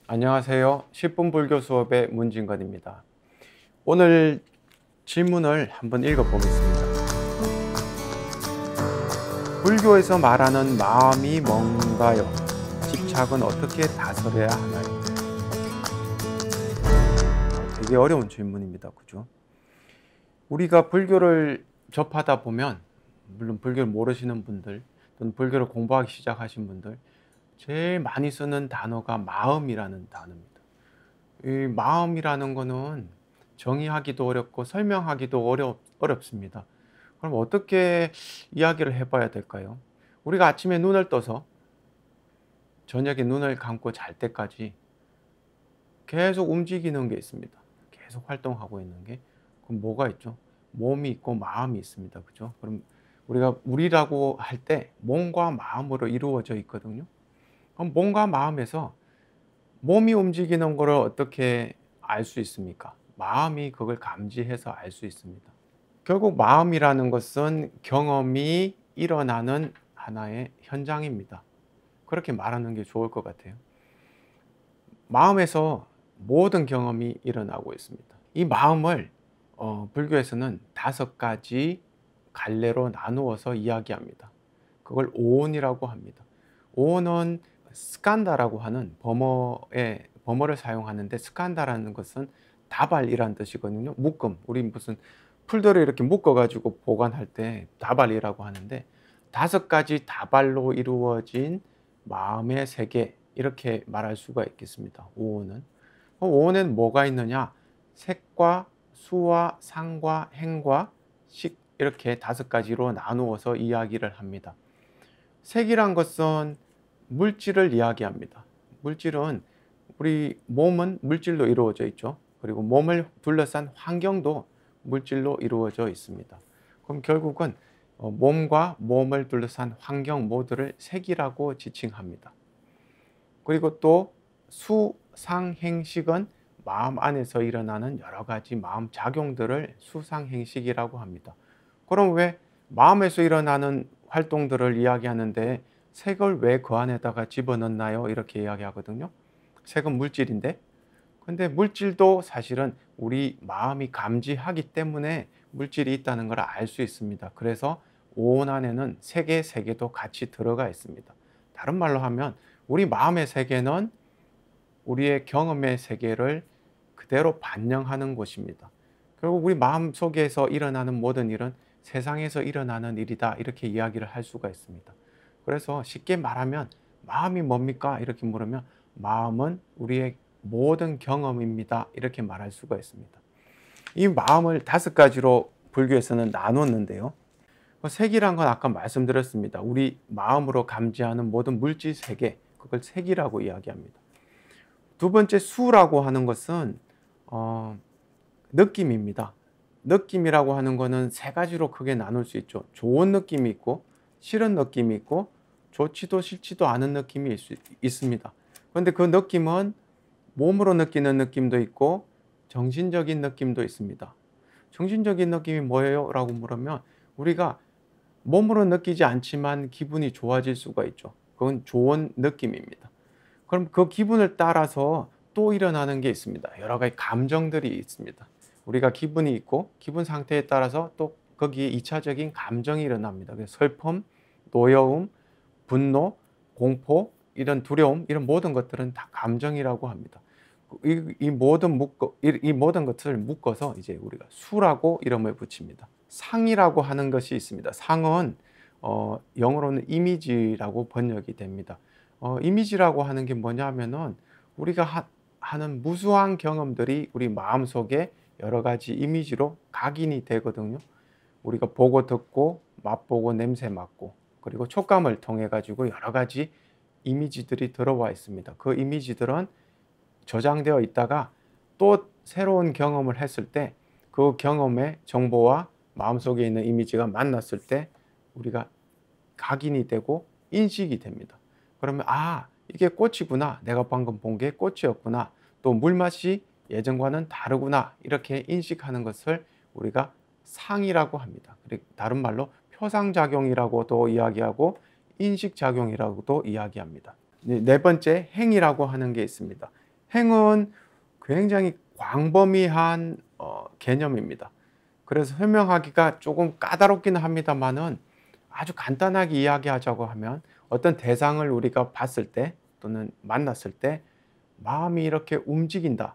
안녕하세요. 10분 불교 수업의 문진건입니다. 오늘 질문을 한번 읽어보겠습니다. 불교에서 말하는 마음이 뭔가요? 집착은 어떻게 다스려야 하나요? 되게 어려운 질문입니다. 그죠? 우리가 불교를 접하다 보면, 물론 불교를 모르시는 분들, 또는 불교를 공부하기 시작하신 분들, 제일 많이 쓰는 단어가 마음이라는 단어입니다. 이 마음이라는 거는 정의하기도 어렵고 설명하기도 어렵습니다. 그럼 어떻게 이야기를 해봐야 될까요? 우리가 아침에 눈을 떠서 저녁에 눈을 감고 잘 때까지 계속 움직이는 게 있습니다. 계속 활동하고 있는 게. 그럼 뭐가 있죠? 몸이 있고 마음이 있습니다. 그죠? 그럼 우리가 우리라고 할 때 몸과 마음으로 이루어져 있거든요. 그럼 몸과 마음에서 몸이 움직이는 것을 어떻게 알 수 있습니까? 마음이 그걸 감지해서 알 수 있습니다. 결국 마음이라는 것은 경험이 일어나는 하나의 현장입니다. 그렇게 말하는 게 좋을 것 같아요. 마음에서 모든 경험이 일어나고 있습니다. 이 마음을 불교에서는 5가지 갈래로 나누어서 이야기합니다. 그걸 오온이라고 합니다. 오온은 스칸다라고 하는 범어를 사용하는데, 스칸다라는 것은 다발이란 뜻이거든요. 묶음. 우리 무슨 풀들을 이렇게 묶어 가지고 보관할 때 다발이라고 하는데, 5가지 다발로 이루어진 마음의 세계, 이렇게 말할 수가 있겠습니다. 오온은. 오온에는 뭐가 있느냐? 색과 수와 상과 행과 식, 이렇게 5가지로 나누어서 이야기를 합니다. 색이란 것은 물질을 이야기합니다. 물질은, 우리 몸은 물질로 이루어져 있죠. 그리고 몸을 둘러싼 환경도 물질로 이루어져 있습니다. 그럼 결국은 몸과 몸을 둘러싼 환경 모두를 색이라고 지칭합니다. 그리고 또 수, 상, 행식은 마음 안에서 일어나는 여러 가지 마음 작용들을 수상행식이라고 합니다. 그럼 왜 마음에서 일어나는 활동들을 이야기하는데 색을 왜 그 안에다가 집어넣나요? 이렇게 이야기하거든요. 색은 물질인데, 근데 물질도 사실은 우리 마음이 감지하기 때문에 물질이 있다는 걸 알 수 있습니다. 그래서 오온 안에는 색의 세계도 같이 들어가 있습니다. 다른 말로 하면 우리 마음의 세계는 우리의 경험의 세계를 그대로 반영하는 곳입니다. 결국 우리 마음 속에서 일어나는 모든 일은 세상에서 일어나는 일이다, 이렇게 이야기를 할 수가 있습니다. 그래서 쉽게 말하면 마음이 뭡니까? 이렇게 물으면 마음은 우리의 모든 경험입니다, 이렇게 말할 수가 있습니다. 이 마음을 5가지로 불교에서는 나눴는데요. 색이란 건 아까 말씀드렸습니다. 우리 마음으로 감지하는 모든 물질 세계, 그걸 색이라고 이야기합니다. 두 번째, 수라고 하는 것은 느낌입니다. 느낌이라고 하는 것은 3가지로 크게 나눌 수 있죠. 좋은 느낌이 있고, 싫은 느낌이 있고, 좋지도 싫지도 않은 느낌이 있습니다. 그런데 그 느낌은 몸으로 느끼는 느낌도 있고 정신적인 느낌도 있습니다. 정신적인 느낌이 뭐예요? 라고 물으면 우리가 몸으로 느끼지 않지만 기분이 좋아질 수가 있죠. 그건 좋은 느낌입니다. 그럼 그 기분을 따라서 또 일어나는 게 있습니다. 여러 가지 감정들이 있습니다. 우리가 기분이 있고 기분 상태에 따라서 또 거기에 2차적인 감정이 일어납니다. 그래서 슬픔, 노여움, 분노, 공포, 이런 두려움, 이런 모든 것들은 다 감정이라고 합니다. 이 모든 것을 묶어서 이제 우리가 수라고 이름을 붙입니다. 상이라고 하는 것이 있습니다. 상은 영어로는 이미지라고 번역이 됩니다. 이미지라고 하는 게 뭐냐면은 우리가 하는 무수한 경험들이 우리 마음속에 여러 가지 이미지로 각인이 되거든요. 우리가 보고 듣고 맛보고 냄새 맡고 그리고 촉감을 통해 가지고 여러 가지 이미지들이 들어와 있습니다. 그 이미지들은 저장되어 있다가 또 새로운 경험을 했을 때 그 경험의 정보와 마음속에 있는 이미지가 만났을 때 우리가 각인이 되고 인식이 됩니다. 그러면 이게 꽃이구나, 내가 방금 본 게 꽃이었구나, 또 물맛이 예전과는 다르구나, 이렇게 인식하는 것을 우리가 상이라고 합니다. 다른 말로 표상작용이라고도 이야기하고 인식작용이라고도 이야기합니다. 네 번째, 행이라고 하는 게 있습니다. 행은 굉장히 광범위한 개념입니다. 그래서 설명하기가 조금 까다롭기는 합니다만은 아주 간단하게 이야기하자고 하면 어떤 대상을 우리가 봤을 때 또는 만났을 때 마음이 이렇게 움직인다.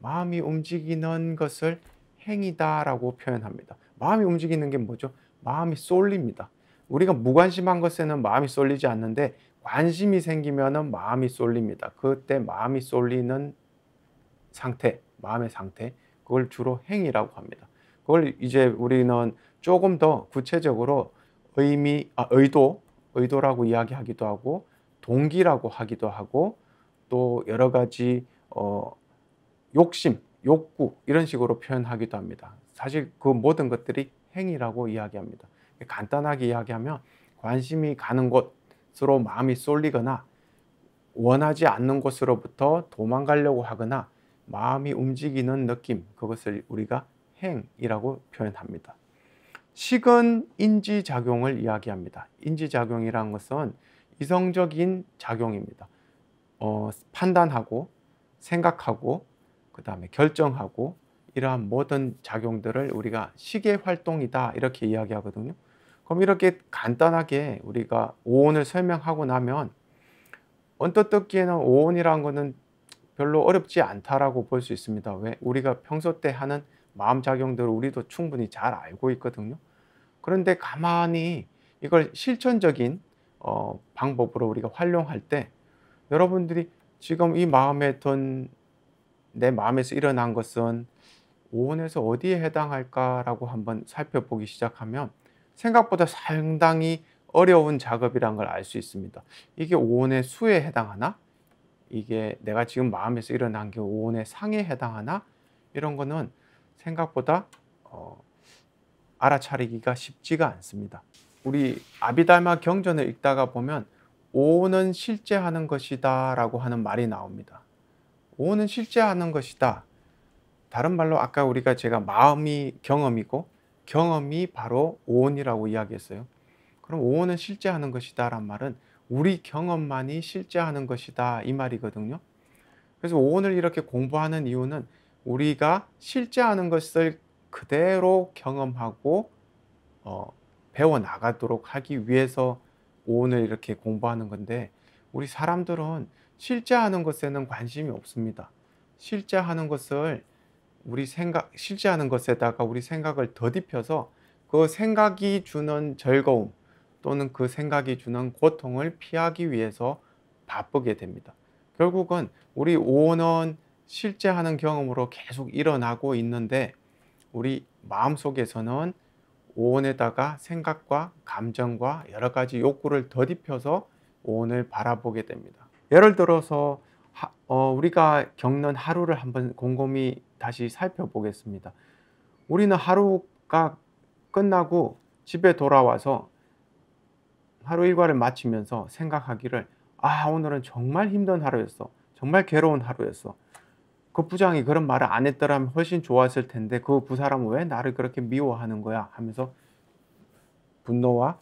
마음이 움직이는 것을 행위다라고 표현합니다. 마음이 움직이는 게 뭐죠? 마음이 쏠립니다. 우리가 무관심한 것에는 마음이 쏠리지 않는데 관심이 생기면은 마음이 쏠립니다. 그때 마음이 쏠리는 상태, 마음의 상태, 그걸 주로 행위라고 합니다. 그걸 이제 우리는 조금 더 구체적으로 의도라고 이야기하기도 하고 동기라고 하기도 하고 또 여러 가지 욕심, 욕구 이런 식으로 표현하기도 합니다. 사실 그 모든 것들이 행위라고 이야기합니다. 간단하게 이야기하면 관심이 가는 곳으로 마음이 쏠리거나 원하지 않는 곳으로부터 도망가려고 하거나 마음이 움직이는 느낌, 그것을 우리가 행이라고 표현합니다. 식은 인지작용을 이야기합니다. 인지작용이라는 것은 이성적인 작용입니다. 판단하고 생각하고 그 다음에 결정하고 이러한 모든 작용들을 우리가 식의 활동이다 이렇게 이야기하거든요. 그럼 이렇게 간단하게 우리가 오온을 설명하고 나면 언뜻 듣기에는 오온이라는 것은 별로 어렵지 않다라고 볼 수 있습니다. 왜? 우리가 평소 때 하는 마음작용들을 우리도 충분히 잘 알고 있거든요. 그런데 가만히 이걸 실천적인 방법으로 우리가 활용할 때 여러분들이 지금 이 마음에 든 내 마음에서 일어난 것은 오온에서 어디에 해당할까라고 한번 살펴보기 시작하면 생각보다 상당히 어려운 작업이란 걸 알 수 있습니다. 이게 오온의 수에 해당하나? 이게 내가 지금 마음에서 일어난 게 오온의 상에 해당하나? 이런 거는 생각보다 알아차리기가 쉽지가 않습니다. 우리 아비달마 경전을 읽다가 보면 오온은 실제하는 것이다 라고 하는 말이 나옵니다. 오온은 실제하는 것이다. 다른 말로 아까 제가 마음이 경험이고 경험이 바로 오온이라고 이야기했어요. 그럼 오온은 실제하는 것이다 란 말은 우리 경험만이 실제하는 것이다 이 말이거든요. 그래서 오온을 이렇게 공부하는 이유는 우리가 실제하는 것을 그대로 경험하고 배워 나가도록 하기 위해서 오온을 이렇게 공부하는 건데 우리 사람들은 실제하는 것에는 관심이 없습니다. 실제하는 것을 실제하는 것에다가 우리 생각을 더딥혀서 그 생각이 주는 즐거움 또는 그 생각이 주는 고통을 피하기 위해서 바쁘게 됩니다. 결국은 우리 오온은 실제하는 경험으로 계속 일어나고 있는데 우리 마음속에서는 오온에다가 생각과 감정과 여러 가지 욕구를 더딥혀서 오온을 바라보게 됩니다. 예를 들어서 우리가 겪는 하루를 한번 곰곰이 다시 살펴보겠습니다. 우리는 하루가 끝나고 집에 돌아와서 하루 일과를 마치면서 생각하기를 오늘은 정말 힘든 하루였어. 정말 괴로운 하루였어. 그 부장이 그런 말을 안 했더라면 훨씬 좋았을 텐데 그 부사람은 왜 나를 그렇게 미워하는 거야 하면서 분노와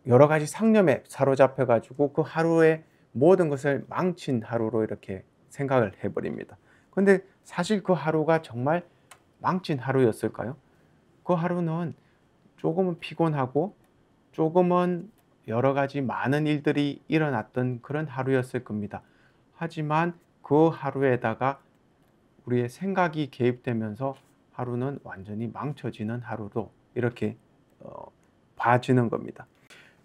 여러 가지 상념에 사로잡혀 가지고 그 하루의 모든 것을 망친 하루로 이렇게 생각을 해버립니다. 근데 사실 그 하루가 정말 망친 하루였을까요? 그 하루는 조금은 피곤하고 조금은 여러 가지 많은 일들이 일어났던 그런 하루였을 겁니다. 하지만 그 하루에다가 우리의 생각이 개입되면서 하루는 완전히 망쳐지는 하루로 이렇게 봐지는 겁니다.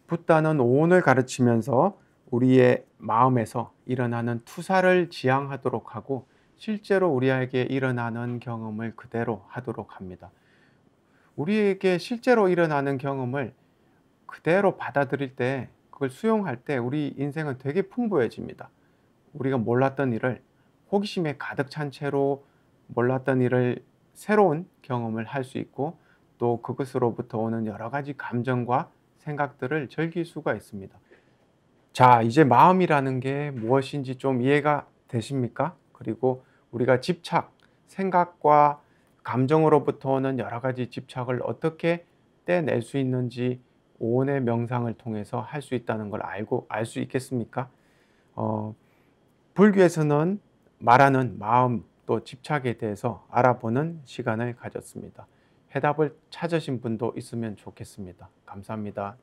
붓다는 오온을 가르치면서 우리의 마음에서 일어나는 투사를 지향하도록 하고 실제로 우리에게 일어나는 경험을 그대로 하도록 합니다. 우리에게 실제로 일어나는 경험을 그대로 받아들일 때 그걸 수용할 때 우리 인생은 되게 풍부해집니다. 우리가 몰랐던 일을 호기심에 가득 찬 채로 몰랐던 일을 새로운 경험을 할 수 있고 또 그것으로부터 오는 여러 가지 감정과 생각들을 즐길 수가 있습니다. 자, 이제 마음이라는 게 무엇인지 좀 이해가 되십니까? 그리고 우리가 집착, 생각과 감정으로부터 오는 여러 가지 집착을 어떻게 떼낼 수 있는지 오온의 명상을 통해서 할 수 있다는 걸 알 수 있겠습니까? 불교에서는 말하는 마음 또 집착에 대해서 알아보는 시간을 가졌습니다. 해답을 찾으신 분도 있으면 좋겠습니다. 감사합니다.